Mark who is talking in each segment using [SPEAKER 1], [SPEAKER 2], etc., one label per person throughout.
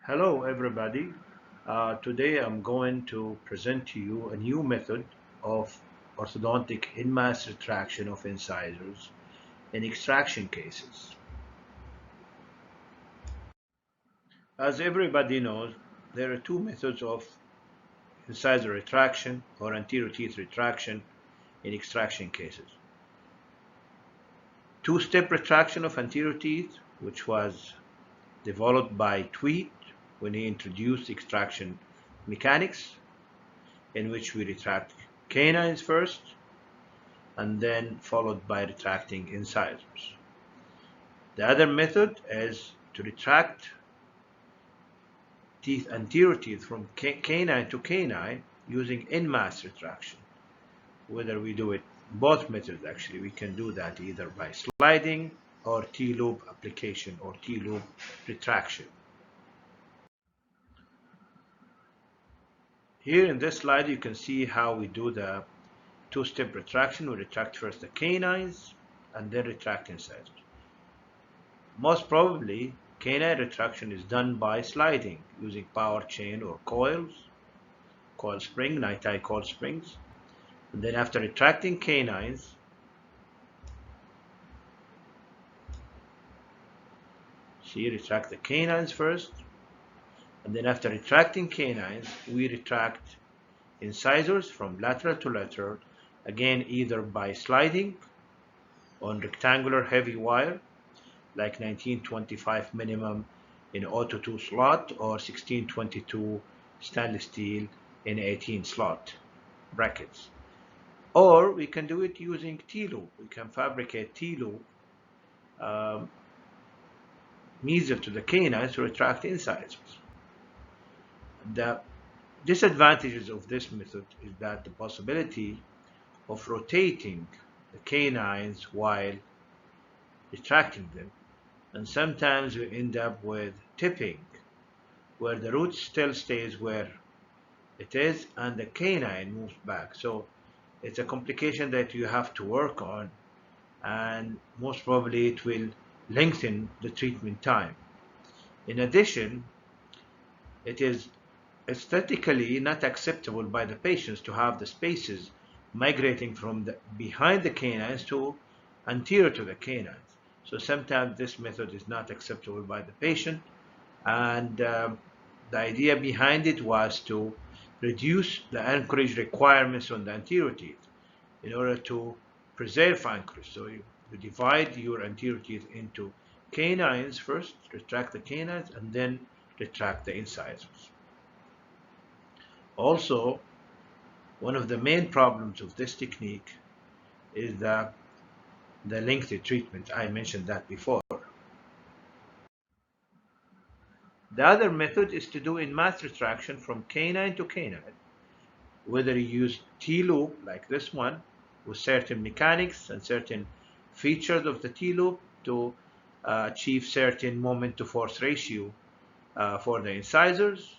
[SPEAKER 1] Hello everybody. Today I'm going to present to you a new method of orthodontic in-mass retraction of incisors in extraction cases. As everybody knows, there are two methods of incisor retraction or anterior teeth retraction in extraction cases. Two-step retraction of anterior teeth, which was developed by Tweed when he introduced extraction mechanics, in which we retract canines first and then followed by retracting incisors. The other method is to retract anterior teeth from canine to canine using en-masse retraction. Whether we do it, both methods actually, we can do that either by sliding or T-loop application or T-loop retraction. Here in this slide you can see how we do the two-step retraction. We retract first the canines and then retract incisors. Most probably, canine retraction is done by sliding using power chain or coil spring, night-eye coil springs. And then after retracting canines, retract the canines first. And then after retracting canines, we retract incisors from lateral to lateral, again either by sliding on rectangular heavy wire, like 1925 minimum in auto 2 slot or 1622 stainless steel in 18 slot brackets. Or we can do it using T-loop. We can fabricate T-loop mesial to the canines to retract incisors. The disadvantages of this method is that the possibility of rotating the canines while retracting them, and sometimes we end up with tipping where the root still stays where it is and the canine moves back. So it's a complication that you have to work on, and most probably it will lengthen the treatment time. In addition, it is aesthetically not acceptable by the patients to have the spaces migrating from behind the canines to anterior to the canines. So sometimes this method is not acceptable by the patient, and the idea behind it was to reduce the anchorage requirements on the anterior teeth in order to preserve anchorage. So you divide your anterior teeth into canines first, retract the canines, and then retract the incisors. Also, one of the main problems of this technique is the lengthy treatment. I mentioned that before. The other method is to do en-masse retraction from canine to canine, whether you use T-loop like this one with certain mechanics and certain features of the T-loop to achieve certain moment to force ratio for the incisors,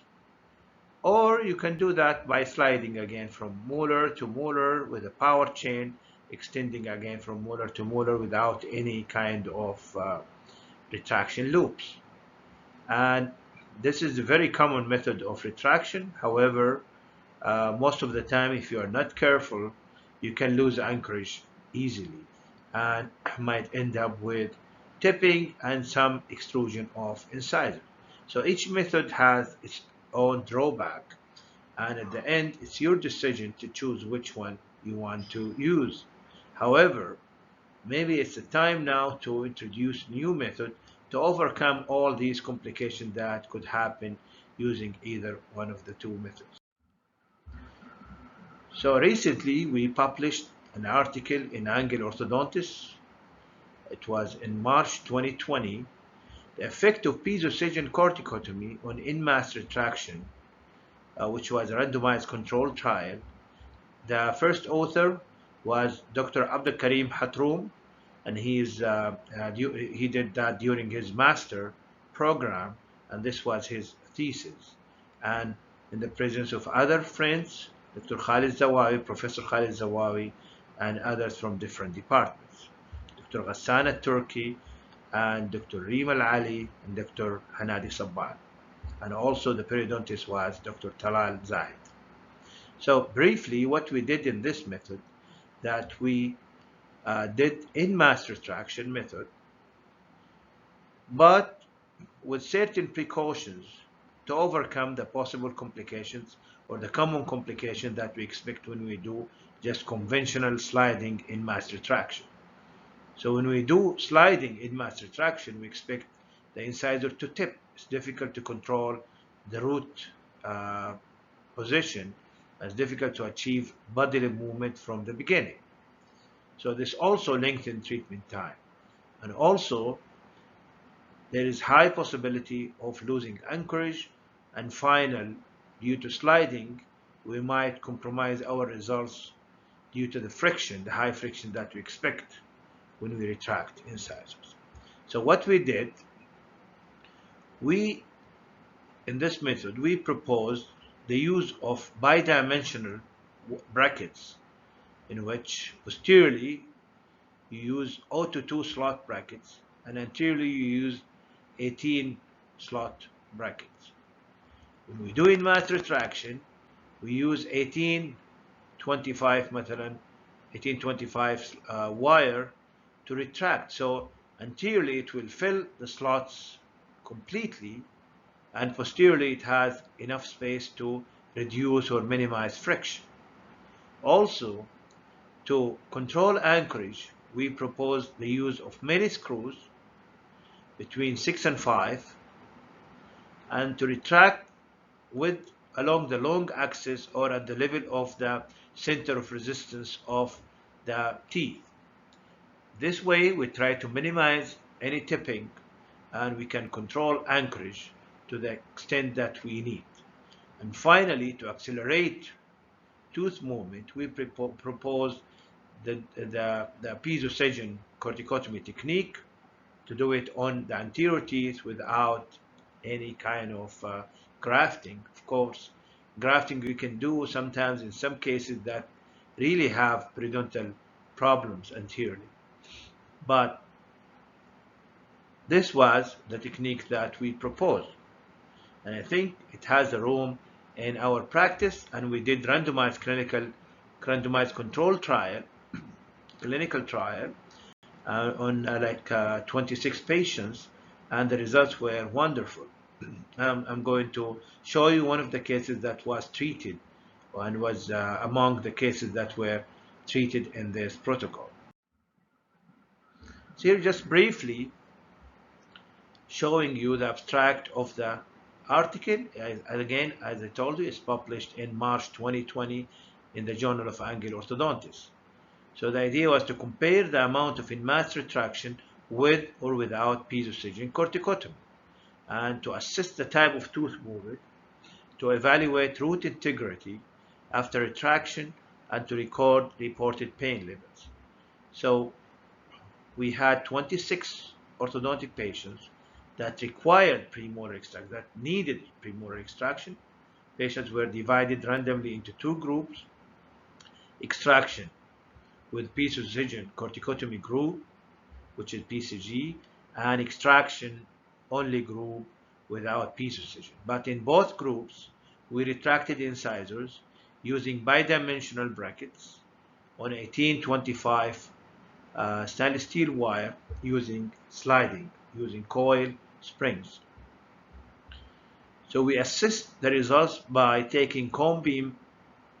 [SPEAKER 1] or you can do that by sliding again from molar to molar with a power chain, extending again from molar to molar without any kind of retraction loops. And this is a very common method of retraction. However, most of the time, if you are not careful, you can lose anchorage easily and might end up with tipping and some extrusion of incisor. So each method has its own drawback, and at the end, it's your decision to choose which one you want to use. However, maybe it's the time now to introduce new method to overcome all these complications that could happen using either one of the two methods. So recently we published an article in Angle Orthodontist. It was in March 2020, the effect of piezo-surgeon corticalotomy on en-masse retraction, which was a randomized controlled trial. The first author was Dr. Abdukareem Hatroom, and he did that during his master program, and this was his thesis. And in the presence of other friends, Dr. Khalid Zawawi, Professor Khalid Zawawi, and others from different departments, Dr. Ghassan Turki, and Dr. Reem Al Ali, and Dr. Hanadi Sabban. and also the periodontist was Dr. Talal Zahid. So briefly, what we did in this method, that we did en-masse retraction method, but with certain precautions to overcome the possible complications or the common complication that we expect when we do just conventional sliding en-masse retraction. So when we do sliding en-masse retraction, we expect the incisor to tip. It's difficult to control the root position. It's difficult to achieve bodily movement from the beginning. So this also lengthens treatment time. And also, there is high possibility of losing anchorage, and final, due to sliding, we might compromise our results due to the friction, the high friction that we expect when we retract incisors. So what we did, in this method, we proposed the use of bidimensional brackets, in which posteriorly you use 0 to 2 slot brackets, and anteriorly you use 18 slot brackets. When we do en-masse retraction, we use 1825 مثلا 1825 wire to retract. So anteriorly it will fill the slots completely, and posteriorly it has enough space to reduce or minimize friction. Also, to control anchorage, we propose the use of many screws between 6 and 5, and to retract along the long axis or at the level of the center of resistance of the teeth. This way we try to minimize any tipping, and we can control anchorage to the extent that we need. And finally, to accelerate tooth movement, we propose the piezo corticotomy technique, to do it on the anterior teeth without any kind of grafting. Of course, grafting we can do sometimes in some cases that really have periodontal problems anteriorly. But this was the technique that we proposed, and I think it has a room in our practice. And we did randomized control trial, clinical trial on 26 patients, and the results were wonderful. I'm going to show you one of the cases that was treated and was among the cases that were treated in this protocol. So here, just briefly showing you the abstract of the article. Again, as I told you, it's published in March 2020 in the Journal of Angular Orthodontics. So the idea was to compare the amount of en-masse retraction with or without piezo corticotomy, and to assess the type of tooth movement, to evaluate root integrity after retraction, and to record reported pain levels. So we had 26 orthodontic patients that required premolar extraction, that needed premolar extraction. Patients were divided randomly into 2 groups: extraction with piezo corticotomy group, which is PCG, and extraction only group without piezo. But in both groups, we retracted incisors using bidimensional brackets on 1825 stainless steel wire, using sliding, using coil springs. So we assessed the results by taking cone beam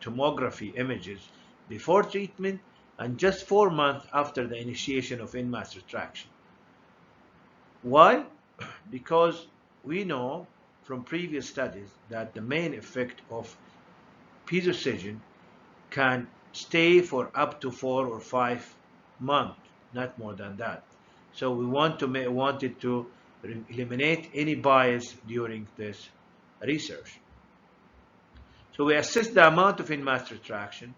[SPEAKER 1] tomography images before treatment and just 4 months after the initiation of en-masse retraction. Why? Because we know from previous studies that the main effect of piezo can stay for up to 4 or 5 months, not more than that. So we wanted to eliminate any bias during this research. So we assessed the amount of en-masse retraction,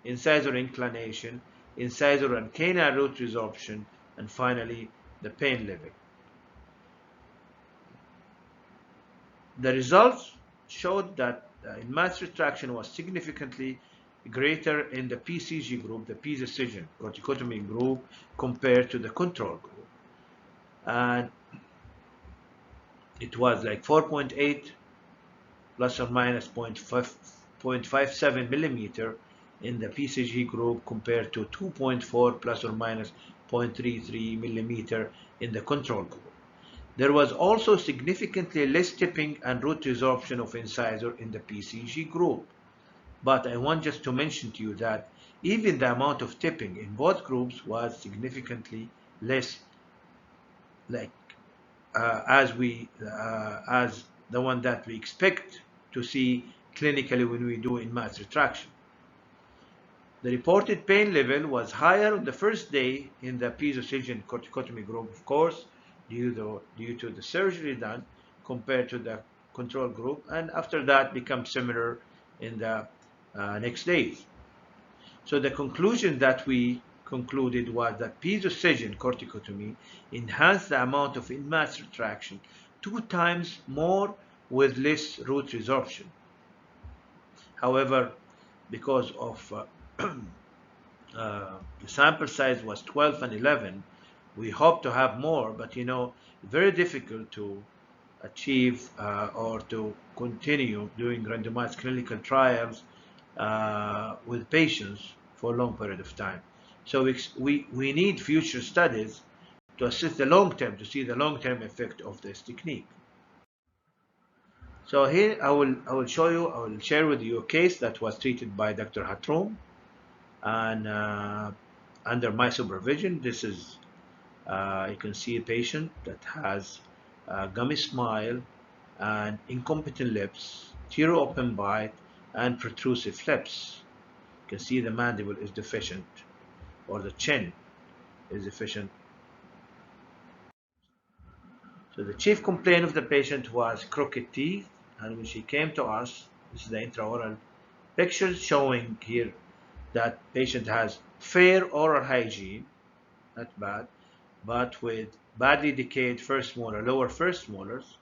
[SPEAKER 1] incisor inclination, incisor and canine root resorption, and finally the pain level. The results showed that en-masse retraction was significantly greater in the PCG group, the piezo corticotomy group, compared to the control group. And it was like 4.8 plus or minus 0.57 millimeter in the PCG group compared to 2.4 plus or minus 0.33 millimeter in the control group. There was also significantly less tipping and root resorption of incisor in the PCG group. But I want just to mention to you that even the amount of tipping in both groups was significantly less, like as the one that we expect to see clinically when we do en-masse retraction. The reported pain level was higher on the first day in the piezo-surgeon corticotomy group, of course, due to the surgery done compared to the control group, and after that becomes similar in the next days. So the conclusion that we concluded was that piezo-surgeon corticotomy enhanced the amount of en-masse retraction 2 times more with less root resorption. However, because of the sample size was 12 and 11, we hope to have more, but very difficult to achieve or to continue doing randomized clinical trials with patients for a long period of time. So we need future studies to assess the long term, to see the long-term effect of this technique. So here I will share with you a case that was treated by Dr. Hatroom, and under my supervision. This is you can see a patient that has a gummy smile and incompetent lips, tear-open bite, and protrusive lips. You can see the mandible is deficient, or the chin is deficient. So the chief complaint of the patient was crooked teeth, and when she came to us, this is the intraoral picture showing here that patient has fair oral hygiene, not bad, but with badly decayed first molar, lower first molars.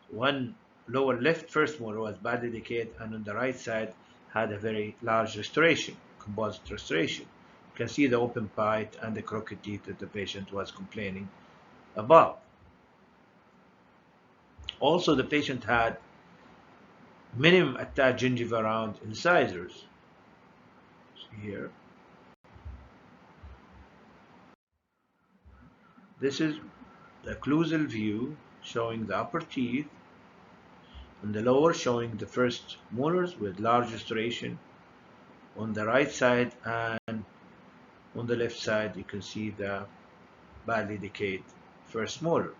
[SPEAKER 1] One lower left first molar was badly decayed, and on the right side had a very large restoration, composite restoration. You can see the open bite and the crooked teeth that the patient was complaining about. Also, the patient had minimum attached gingiva around incisors. See here. This is the occlusal view showing the upper teeth, and the lower showing the first molars with large restoration on the right side, and on the left side you can see the badly decayed first molar.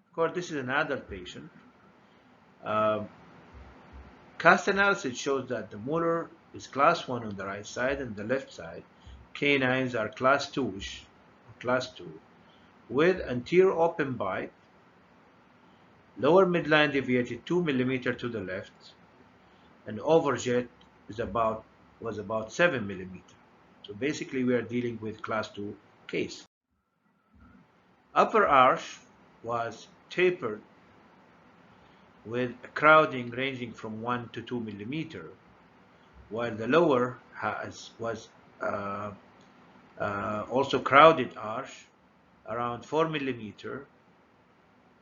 [SPEAKER 1] Of course, this is an adult patient. Cast analysis shows that the molar is class 1 on the right side, and the left side canines are class 2, with anterior open bite, lower midline deviated 2 millimeter to the left, and overjet was about 7 millimeter. So basically we are dealing with class 2 case. Upper arch was tapered with a crowding ranging from 1 to 2 millimeter, while the lower was also crowded arch around 4 millimeter,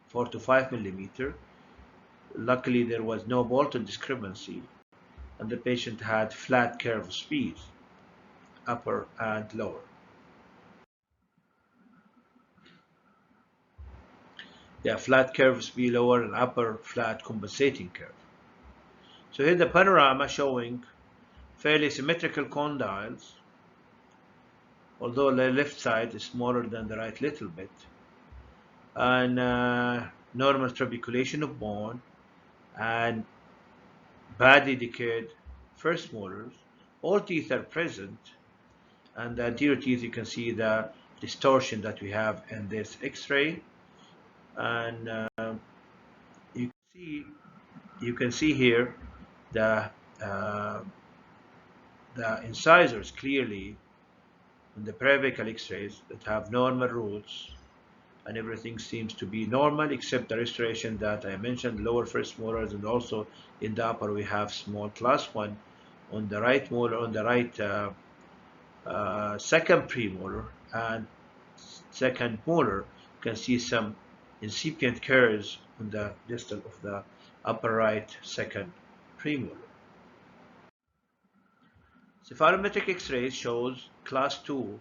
[SPEAKER 1] 4 to 5 millimeter. Luckily, there was no Bolton discrepancy, and the patient had flat curve speed, upper and lower. Yeah, flat curves be lower and upper flat compensating curve. So here's the panorama showing fairly symmetrical condyles, although the left side is smaller than the right little bit, and normal trabeculation of bone, and badly decayed first molars. All teeth are present, and the anterior teeth, you can see the distortion that we have in this X-ray, and you can see here the incisors clearly in the periapical X-rays that have normal roots, and everything seems to be normal except the restoration that I mentioned, lower first molars, and also in the upper we have small class 1 on the right molar, on the right second premolar and second molar. You can see some incipient curves on the distal of the upper right second premolar. Cephalometric X-ray shows class 2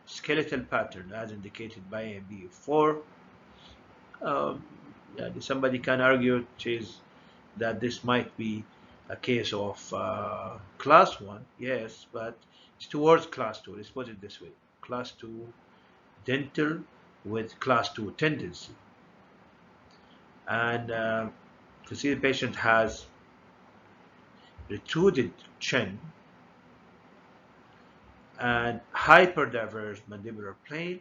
[SPEAKER 1] skeletal pattern as indicated by A and B. 4. Yeah, somebody can argue that this might be a case of class 1, yes, but it's towards class 2. Let's put it this way: class 2 dental with class 2 tendency. And you see the patient has retruded chin and hyperdiverged mandibular plane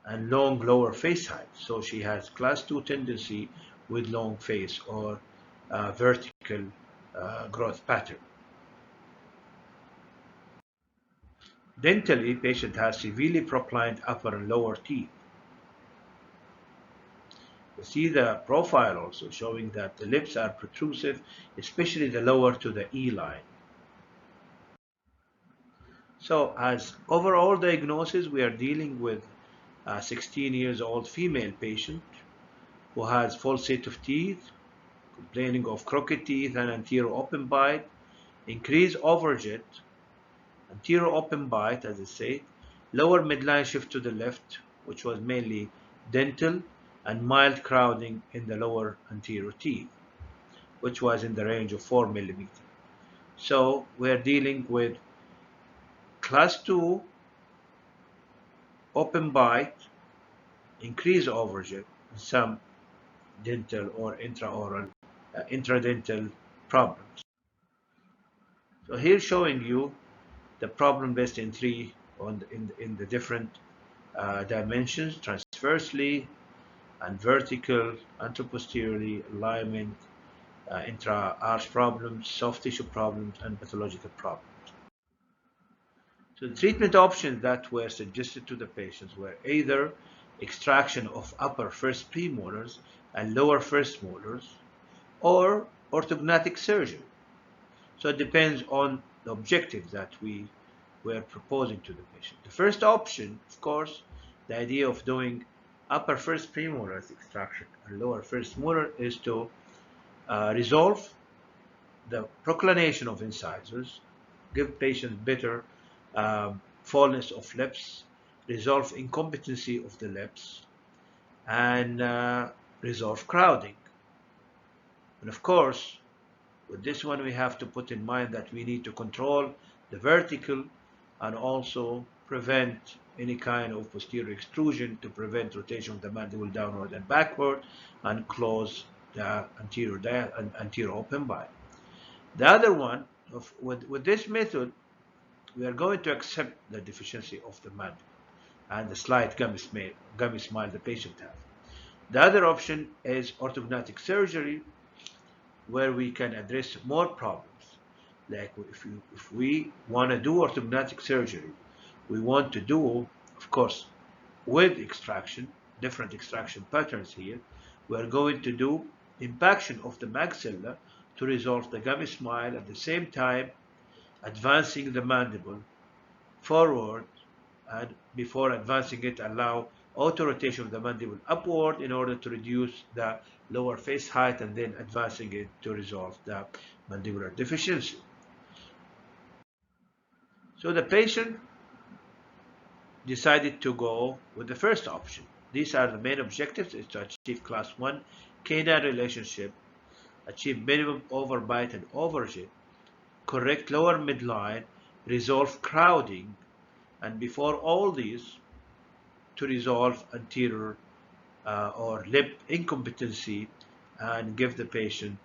[SPEAKER 1] and long lower face height. So she has class 2 tendency with long face or vertical growth pattern. Dentally, patient has severely proclined upper and lower teeth. You see the profile also showing that the lips are protrusive, especially the lower to the E line. So as overall diagnosis, we are dealing with a 16 years old female patient who has full set of teeth, complaining of crooked teeth and anterior open bite, increased overjet, anterior open bite, as I say, lower midline shift to the left, which was mainly dental, and mild crowding in the lower anterior teeth, which was in the range of 4 millimeters. So we're dealing with class 2 open bite, increased overjet, and some dental or intradental problems. So here showing you the problem based in three in the different dimensions: transversely and vertical, anteroposteriorly, alignment, intra-arch problems, soft tissue problems, and pathological problems. So the treatment options that were suggested to the patients were either extraction of upper first premolars and lower first molars, or orthodontic surgery. So it depends on the objective that we were proposing to the patient. The first option, of course, the idea of doing upper first premolars extraction and lower first molar is to resolve the proclination of incisors, give patients better fullness of lips, resolve incompetency of the lips, and resolve crowding. And of course, with this one, we have to put in mind that we need to control the vertical and also prevent any kind of posterior extrusion to prevent rotation of the mandible downward and backward and close the anterior open bite. The other one, with this method, we are going to accept the deficiency of the mandible and the slight gummy smile the patient has. The other option is orthodontic surgery, where we can address more problems. Like if we want to do orthodontic surgery, we want to do, of course, with extraction, different extraction patterns here. We are going to do impaction of the maxilla to resolve the gummy smile, at the same time advancing the mandible forward, and before advancing it, allow auto rotation of the mandible upward in order to reduce the lower face height, and then advancing it to resolve the mandibular deficiency. So the patient decided to go with the first option. These are the main objectives: is to achieve class 1 canine relationship, achieve minimum overbite and overjet, correct lower midline, resolve crowding, and before all these, to resolve anterior or lip incompetency and give the patient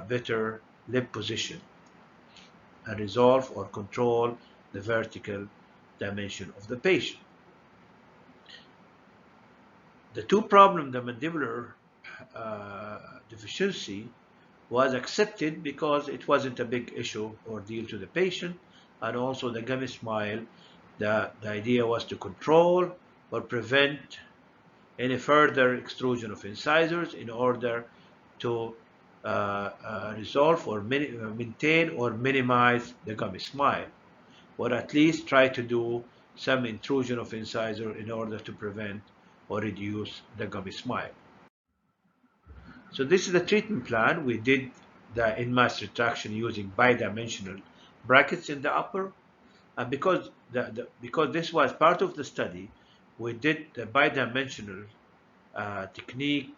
[SPEAKER 1] better lip position and resolve or control the vertical dimension of the patient. The two problems, the mandibular deficiency, was accepted because it wasn't a big issue or deal to the patient, and also the gummy smile, the idea was to control or prevent any further extrusion of incisors in order to resolve or maintain or minimize the gummy smile, or at least try to do some intrusion of incisor in order to prevent or reduce the gummy smile. So this is the treatment plan. We did the en-masse retraction using bidimensional brackets in the upper. And because this was part of the study, we did the bidimensional technique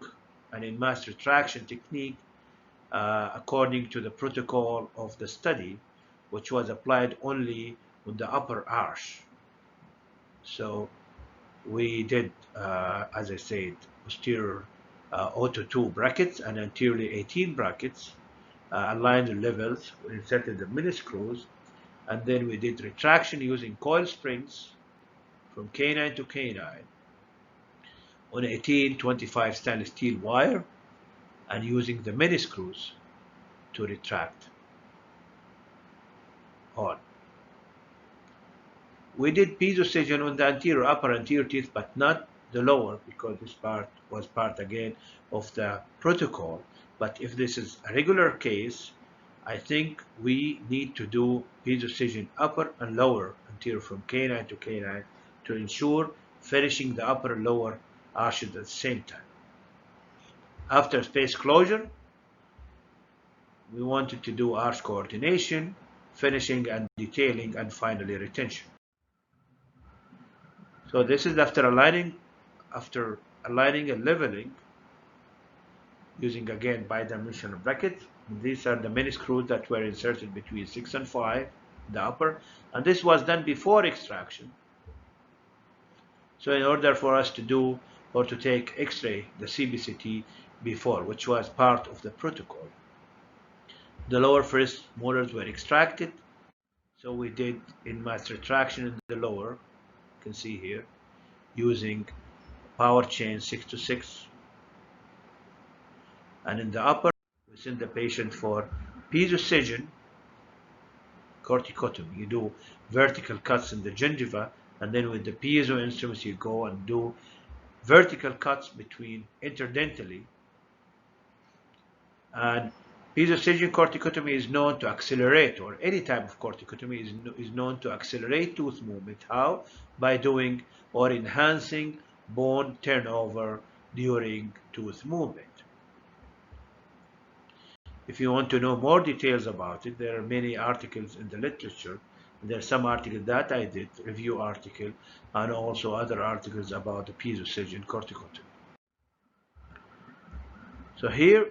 [SPEAKER 1] and en-masse retraction technique according to the protocol of the study, which was applied only on the upper arch. So we did, as I said, posterior auto 2 brackets and anteriorly 18 brackets, aligned the levels, we inserted the mini screws, and then we did retraction using coil springs from canine to canine on 1825 stainless steel wire and using the mini screws to retract on. We did piezo-scission on the anterior, upper anterior teeth, but not the lower, because this part was part again of the protocol. But if this is a regular case, I think we need to do piezo-scission upper and lower anterior from canine to canine to ensure finishing the upper and lower arches at the same time. After space closure, we wanted to do arch coordination, finishing and detailing, and finally retention. So this is after aligning and leveling using again bidimensional brackets. These are the mini screws that were inserted between 6 and 5, the upper, and this was done before extraction. So in order for us to do or to take X-ray, the CBCT before, which was part of the protocol. The lower first molars were extracted, so we did en-masse retraction in the lower, you can see here, using power chain 6 to 6, and in the upper we send the patient for piezo-scission corticalotomy. You do vertical cuts in the gingiva, and then with the piezo instruments you go and do vertical cuts between interdentally. And piezo-scission corticalotomy is known to accelerate, or any type of corticalotomy is known to accelerate tooth movement. How? By doing or enhancing bone turnover during tooth movement. If you want to know more details about it, there are many articles in the literature. There are some articles that I did, review article, and also other articles about the piezo-scission corticalotomy. So here,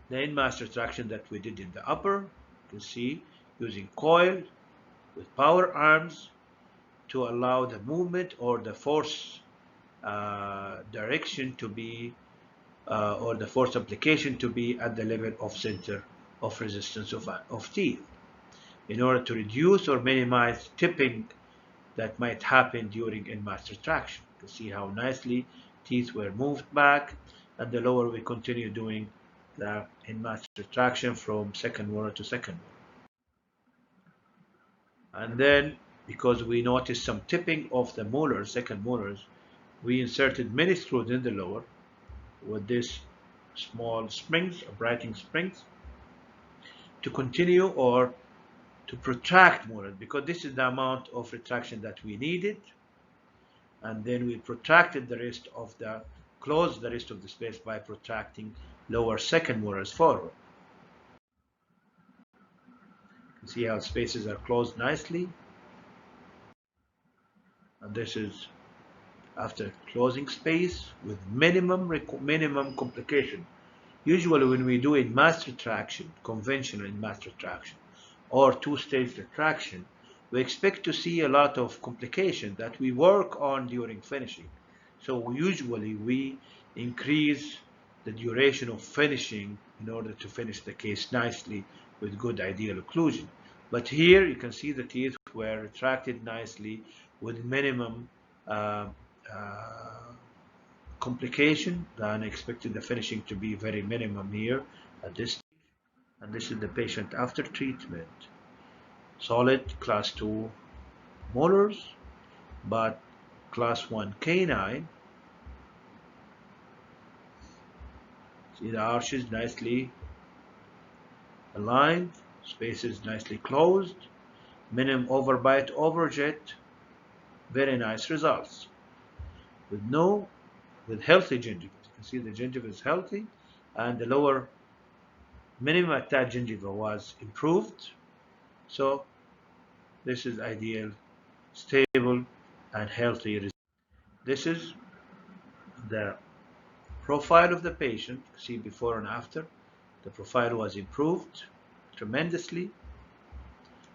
[SPEAKER 1] the en-masse retraction that we did in the upper, you can see, using coil with power arms to allow the movement or the force direction to be or the force application to be at the level of center of resistance of teeth in order to reduce or minimize tipping that might happen during en-masse retraction. You can see how nicely teeth were moved back, and the lower we continue doing the en-masse retraction from second molar to second molar. And then, because we noticed some tipping of the molars, second molars, we inserted many screws in the lower with this small springs, or brighting springs, to continue or to protract molars, because this is the amount of retraction that we needed. And then we protracted the rest of the, closed the rest of the space by protracting lower second molars forward. You can see how spaces are closed nicely. And this is after closing space with minimum complication. Usually when we do en-masse retraction, conventional en-masse retraction, or two-stage retraction, we expect to see a lot of complication that we work on during finishing. So usually we increase the duration of finishing in order to finish the case nicely with good ideal occlusion. But here you can see the teeth were retracted nicely with minimum complication. Then I expected the finishing to be very minimum here at this stage. And this is the patient after treatment. Solid class 2 molars, but class 1 canine. See the arches nicely aligned, spaces nicely closed, minimum overbite, overjet, very nice results. With healthy gingiva. You can see the gingiva is healthy, and the lower minimum attached gingiva was improved. So this is ideal, stable, and healthy result. This is the profile of the patient. See before and after. The profile was improved tremendously.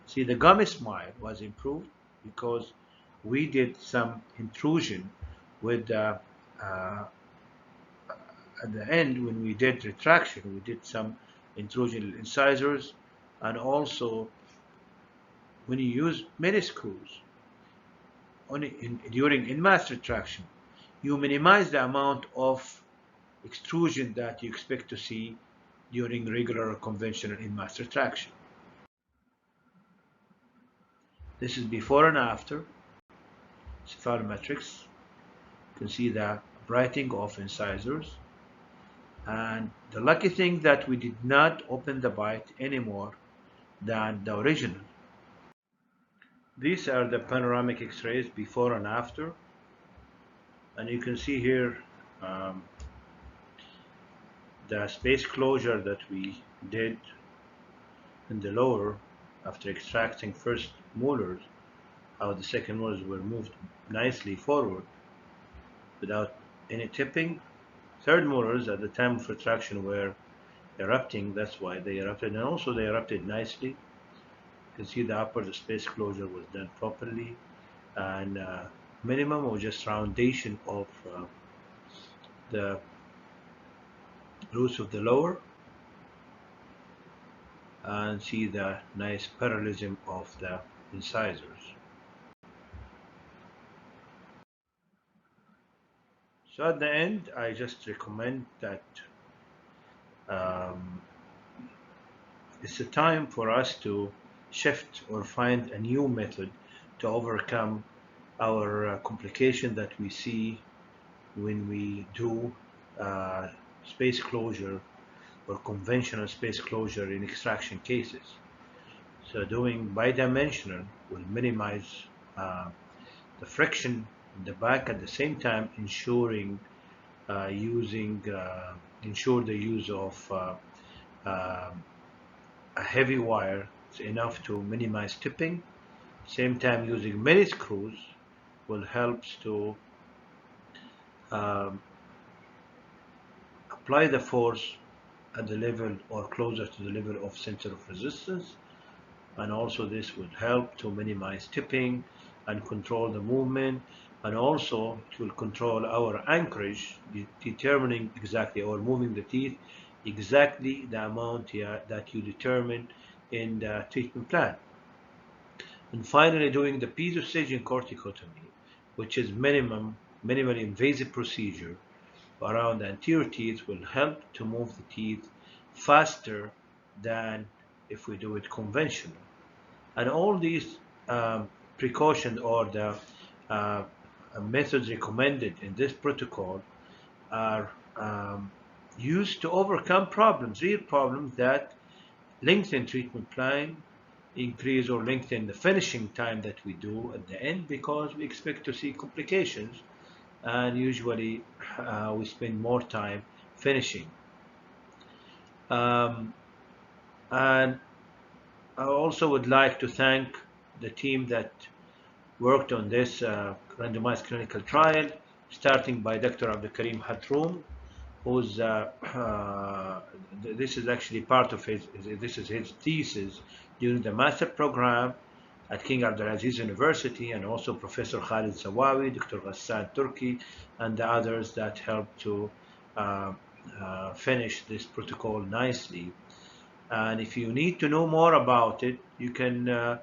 [SPEAKER 1] See, the gummy smile was improved because we did some intrusion with at the end when we did retraction, we did some intrusion incisors, and also when you use mini screws during en-masse retraction, you minimize the amount of extrusion that you expect to see during regular or conventional en-masse retraction. This is before and after cephalometrics. You can see the brightening of incisors. And the lucky thing that we did not open the bite any more than the original. These are the panoramic x-rays before and after. And you can see here the space closure that we did in the lower after extracting first molars, how the second molars were moved nicely forward without any tipping. Third molars at the time of retraction were erupting, that's why they erupted, and also they erupted nicely. You can see the upper space closure was done properly, and minimum or just roundation of the roots of the lower, and see the nice parallelism of the incisors. So at the end, I just recommend that it's a time for us to shift or find a new method to overcome our complication that we see when we do space closure or conventional space closure in extraction cases. So doing bidimensional will minimize the friction in the back, at the same time ensuring ensure the use of a heavy wire is enough to minimize tipping. Same time, using many screws will help to um, apply the force at the level or closer to the level of center of resistance, and also this would help to minimize tipping and control the movement, and also it will control our anchorage, determining exactly, or moving the teeth exactly the amount that you determine in the treatment plan. And finally, doing the piso-staging corticalotomy, which is minimally invasive procedure around the anterior teeth, will help to move the teeth faster than if we do it conventional. And all these precautions or the methods recommended in this protocol are used to overcome problems, real problems that lengthen treatment plan, increase or lengthen the finishing time that we do at the end, because we expect to see complications, and usually we spend more time finishing. And I also would like to thank the team that worked on this randomized clinical trial, starting by Dr. Abdukareem Hatroom, who's this is actually part of this is his thesis during the master program at King Abdulaziz University, and also Professor Khalid Sawawi, Dr. Ghassan Turki, and the others that helped to finish this protocol nicely. And if you need to know more about it, you can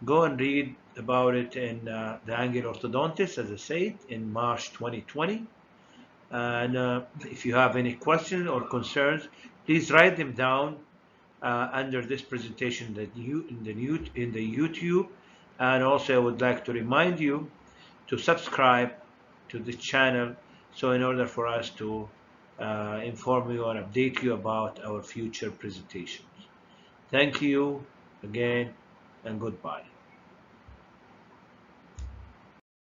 [SPEAKER 1] go and read about it in the Angular Orthodontist, as I said, in March 2020. And if you have any questions or concerns, please write them down under this presentation that in the YouTube. And also, I would like to remind you to subscribe to this channel, so in order for us to inform you and update you about our future presentations. Thank you again, and goodbye.